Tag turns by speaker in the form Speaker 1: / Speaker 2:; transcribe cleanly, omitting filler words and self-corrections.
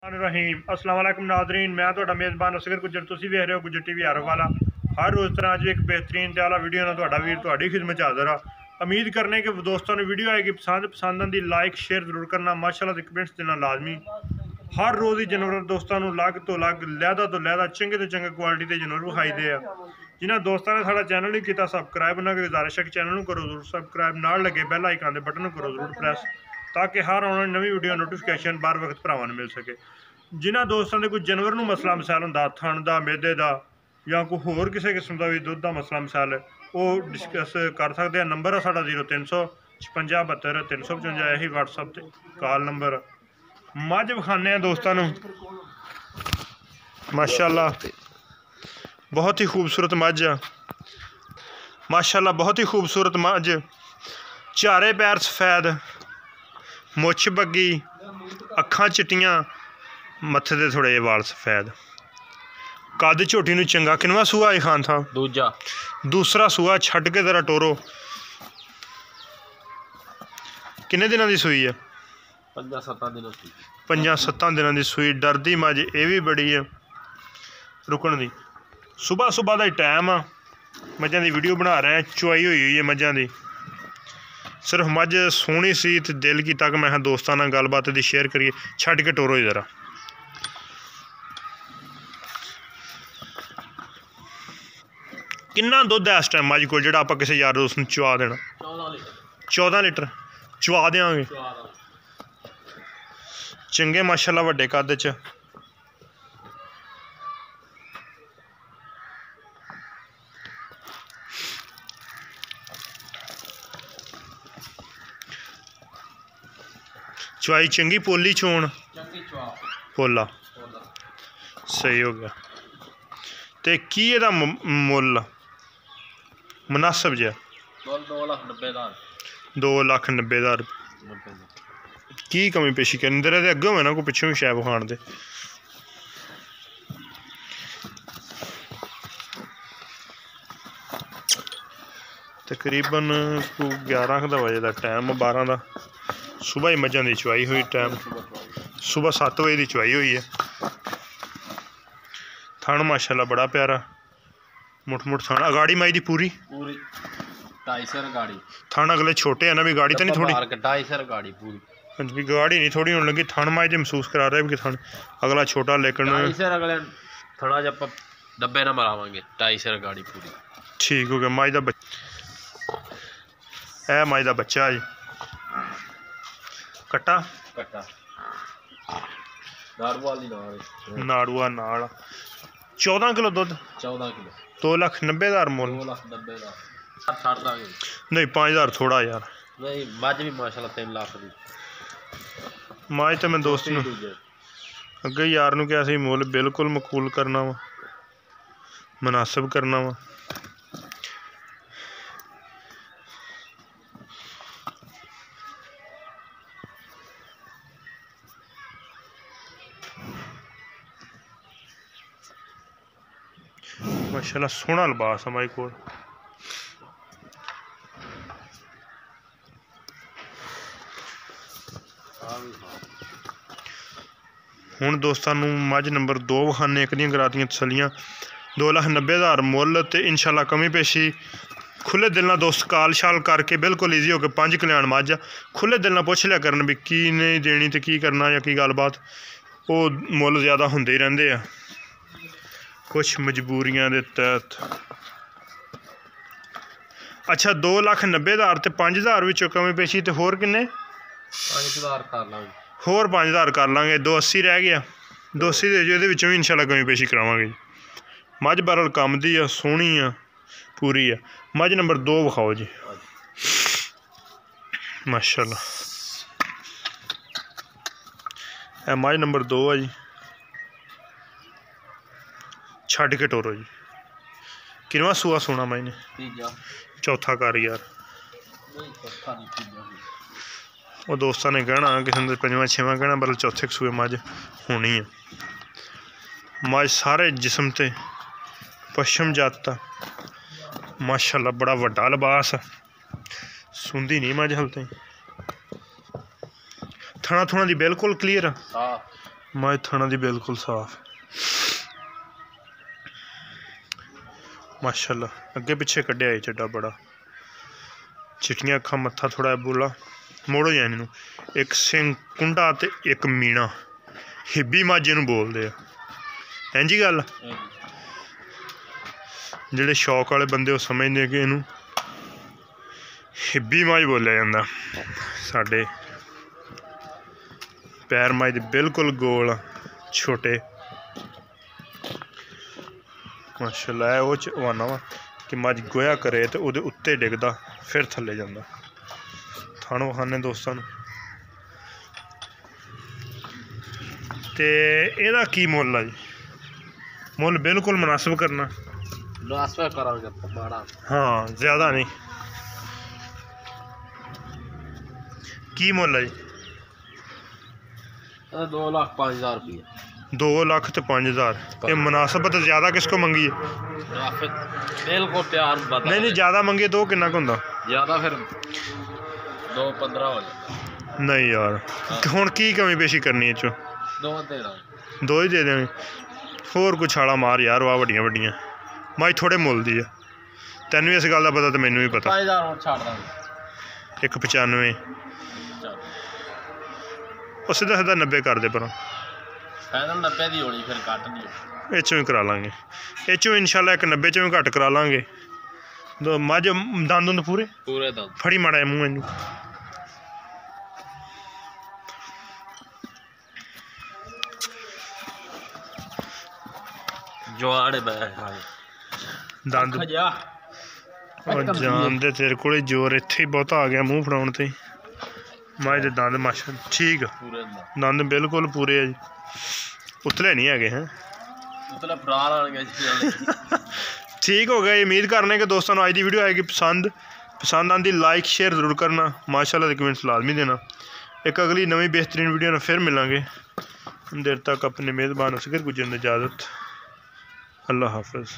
Speaker 1: रहीम अस्सलाम वालेकुम नाज़रीन, मैं ਤੁਹਾਡਾ ਮੇਜ਼ਬਾਨ ਅਸਗਰ ਗੁੱਜਰ। ਤੁਸੀਂ ਵੇਖ ਰਹੇ ਹੋ ਗੁੱਜਰ ਟੀਵੀ ਆਰੋ ਵਾਲਾ। हर रोज़ तरह अज एक बेहतरीन ते आला वीडियो ना ਤੁਹਾਡਾ ਵੀਰ ਤੁਹਾਡੀ खिदमत हाज़िर आ। उम्मीद करने कि दोस्तों ने वीडियो आएगी पसंद आती, लाइक शेयर जरूर करना, माशाल्लाह ते कमेंट्स देना लाजमी। हर रोज़ ही जानवर दोस्तों लग तो लग लैदा तो लैदा चंगे तो चंगे क्वालिटी के जानवर विखाई दे आ। जिन्होंने दोस्तों ने साडा चैनल नहीं किया सबसक्राइब, उन्होंने गुजारिश है कि चैनल को करो जरूर सबसक्राइब, नाल लगे बैल आइकन के बटन करो जरूर प्रेस, ताकि हर आने वाली नवी वीडियो नोटिफिकेशन बार वक्त भरावां नूं मिल सके। जिन्होंने दोस्तों ने कोई जानवर में मसला मसाइल होंदा थण दा, मैदे का या कोई होर किसी किस्म का भी दुध का मसला मसाइल वो डिस्कस कर सकते हैं। नंबर है साडा 0356 72 355, यही व्हाट्सअप ते कॉल नंबर। मझ विखाने दोस्तों नूं माशाल्लाह बहुत ही खूबसूरत मझ आ, माशाल्लाह बहुत ही खूबसूरत मझ, चारे पैर सफेद, मुछ बग्गी, अखां चिट्टियां, मत्थे दे थोड़े वाल सफेद, कद झोटी नूं चंगा। किनवा सूआ है खान था? दूसरा सूआ छड्ड के जरा टोरो। किन्ने दिनों की सूई है? 5-7 दिनों की सूई। डरदी मझ ये भी बड़ी है रुकण दी। सुबह सुबह का टाइम आ, मझां की वीडियो बना रहे हैं। चुआई हुई है मझां की, सिर्फ मझ सोहनी सी ते दिल कीता कि मैं दोस्तां नाल गलबात दी शेयर करिए। छड्ड के टोरो जरा। किन्ना दुध है इस टाइम मझ को जो आप किसी यार दोस्त नूं चुआ देना? 14 लीटर चुआ देंगे। चंगे माशाल्लाह वड्डे कद च। चुआई चंगी, पोली चोण पोला सही हो गया। तो की एदा मुल मुनासिब जहा? 2,90,000 की कमी पेशी करनी? तेरे अगे होवे ना कोई पिछों भी शै विखाण दे। तकरीबन 11 का बजे का टाइम, 12 का सुबह ही मझां की चुआई हुई। टाइम सुबह 7 बजे की चुआई हुई है। थण माशाल्लाह बड़ा प्यारा, मुठ मुठ थण। अगाड़ी माई दी पूरी
Speaker 2: 2.5 गाड़ी।
Speaker 1: थण अगले छोटे है ना भी, गाड़ी तो नहीं थोड़ी?
Speaker 2: 2.5 गाड़ी पूरी।
Speaker 1: भी गाड़ी नहीं थोड़ी होने लगी। थण माई दे महसूस करा रहे कि थण अगला छोटा, लेकिन
Speaker 2: 2.5 अगले थणा जब डब्बे ना मरावांगे। 2.5 गाड़ी पूरी।
Speaker 1: ठीक हो गया। माई दा ए माई दा बच्चा जी, कट्टा नाड़ुआ नाल। 14 किलो दुध,
Speaker 2: 14 किलो,
Speaker 1: 2,90,000 मुल।
Speaker 2: 2,90,000
Speaker 1: नहीं 5,000 थोड़ा यार।
Speaker 2: नहीं मझ भी माशाल्लाह 3 लाख दी
Speaker 1: मझ। तो मैं दोस्त नूं अगे यार नूं कहा सी मुल बिल्कुल मकूल करना वा, मुनासिब करना वा। माशाल्लाह सोहना लिबास है माई कोल। हुण दोस्तां नूं मझ नंबर 2 विखाने। एक दियां करातियां तसलियां। 2,90,000 मुल। तो इंशाल्लाह कमी पेशी खुले दिल नाल दोस्त कॉल शाल करके बिल्कुल ईजी होकर 5 कल्याण मझ खुले दिल नाल पुछ लिया करन भी की नहीं देनी तो की करना या की गलबात। वो मुल ज़्यादा होंदे ही रहिंदे आ, कुछ मजबूरियां दे तहत। अच्छा 2,90,000 तो 5,000 विचों कमी पेशी तो होर किन्ने?
Speaker 2: 5,000 कर लांगे।
Speaker 1: होर 5,000 कर लांगे। 280 रह गया। 280 दे जो भी इंशाल्लाह कमी पेशी करावांगे। मझ बरल कम दी आ, सोहनी आ, पूरी आ। मझ नंबर 2 विखाओ जी। माशाल्लाह ए मझ नंबर 2 है जी। छड्ड के टोरो जी। किनवा सूआ सोना माई ने? चौथा कर यार। वो दोस्तों ने कहना किसी ने 5वां 6वां कहना, बल्कि चौथे सूए मझ होनी है। मझ सारे जिस्म ते पश्चिम जाता माशाल्लाह बड़ा वड्डा लिबास। सुंदी नहीं मझ हल ताईं। थणा थुणा दी बिल्कुल क्लीयर। मझ थना दी बिल्कुल साफ माशाल्लाह। अगे पिछे कड्ढिया है चड्डा बड़ा, चिट्टियां अखां, मत्था थोड़ा बोला मोड़ो जाए इनू। एक सिंह कुंडा ते एक मीना, हिब्बी मझ इनू बोलदे आ। हैं जी गल, जेह्ड़े शौक वाले बंदे ओह् समझदे कि इनू हिब्बी मझ बोलिया जांदा। साडे पैर मझ दे बिल्कुल गोल छोटे माशाल्लाह। वो चवाना वा कि मझ गोया करे तो उहदे उत्ते डिगदा फिर थल्ले जांदा। थानों विखाने दोस्तां नूं ते एहदा की मुੱਲ आ जी? मुੱਲ बिल्कुल मुनासिब करना। हाँ ज़्यादा नहीं। की मुੱਲ है जी?
Speaker 2: 2,05,000 रुपये।
Speaker 1: 2 लाख तो 5,000। ये मुनासिबत ज़्यादा किसको मंगी है?
Speaker 2: बिल्कुल प्यार बता।
Speaker 1: नहीं नहीं, ज़्यादा मंगे तो कितना होंदा?
Speaker 2: ज़्यादा फिर 2,15 हो जाता।
Speaker 1: नहीं यार, हुण की कमी पेशी करनी है?
Speaker 2: 2 देना,
Speaker 1: 2 ही दे देंगे। होर कुछ छाला मार यार, वाह वड्डियां वड्डियां मझ थोड़े मुੱਲ दी है। तैनू भी इस गल का पता तो मैनू भी पता।
Speaker 2: 5,000 और छाड़ दांगे।
Speaker 1: 1,95 ਉਹ ਸਿੱਧਾ ਸਿੱਧਾ 90 ਕਰ ਦੇ ਪਰਾਂ।
Speaker 2: ਫਾਇਦਾ 90 ਦੀ ਹੋਣੀ, ਫਿਰ ਕੱਟ ਨਹੀਂ ਹੋਣੀ।
Speaker 1: ਇਹ 'ਚੋਂ ਵੀ ਕਰਾ ਲਾਂਗੇ, ਇਹ 'ਚੋਂ ਇਨਸ਼ਾਅੱਲਾ 1,90 'ਚੋਂ ਵੀ ਘੱਟ ਕਰਾ ਲਾਂਗੇ। ਮੱਝ ਦੰਦ ਦੁੰਦ ਪੂਰੇ
Speaker 2: ਦੰਦ
Speaker 1: ਫੜੀ ਮਾੜਾ ਜਿਹਾ ਮੂੰਹ ਇਹਨੂੰ।
Speaker 2: ਜਵਾੜੇ ਬੈ
Speaker 1: ਦੰਦ ਉਹ ਜਾਨ ਦੇ ਤੇਰੇ ਕੋਲੇ ਜ਼ੋਰ ਇੱਥੇ ਹੀ ਬਹੁਤਾ ਆ ਗਿਆ ਮੂੰਹ ਫੜਾਉਣ ਤੇ। ਮੱਝ ਦੇ ਦੰਦ ਮਾਸ਼ਾ ਠੀਕ ਆ, ਦੰਦ ਬਿਲਕੁਲ ਪੂਰੇ ਆ ਜੀ, ਉਤਲੇ ਨਹੀਂ ਹੈਗੇ। हैं
Speaker 2: ਉਤਲੇ ਫਰਾ ਲਾਣਗੇ
Speaker 1: ठीक हो गया। उम्मीद करने के दोस्तों आज की वीडियो आएगी पसंद आती लाइक शेयर ज़रूर करना, माशाल्लाह कमेंट्स लाजमी देना। एक अगली नवी बेहतरीन वीडियो में फिर मिलेंगे। देर तक अपने मेज़बान असगर गुजरने इजाज़त। अल्लाह हाफ़िज़।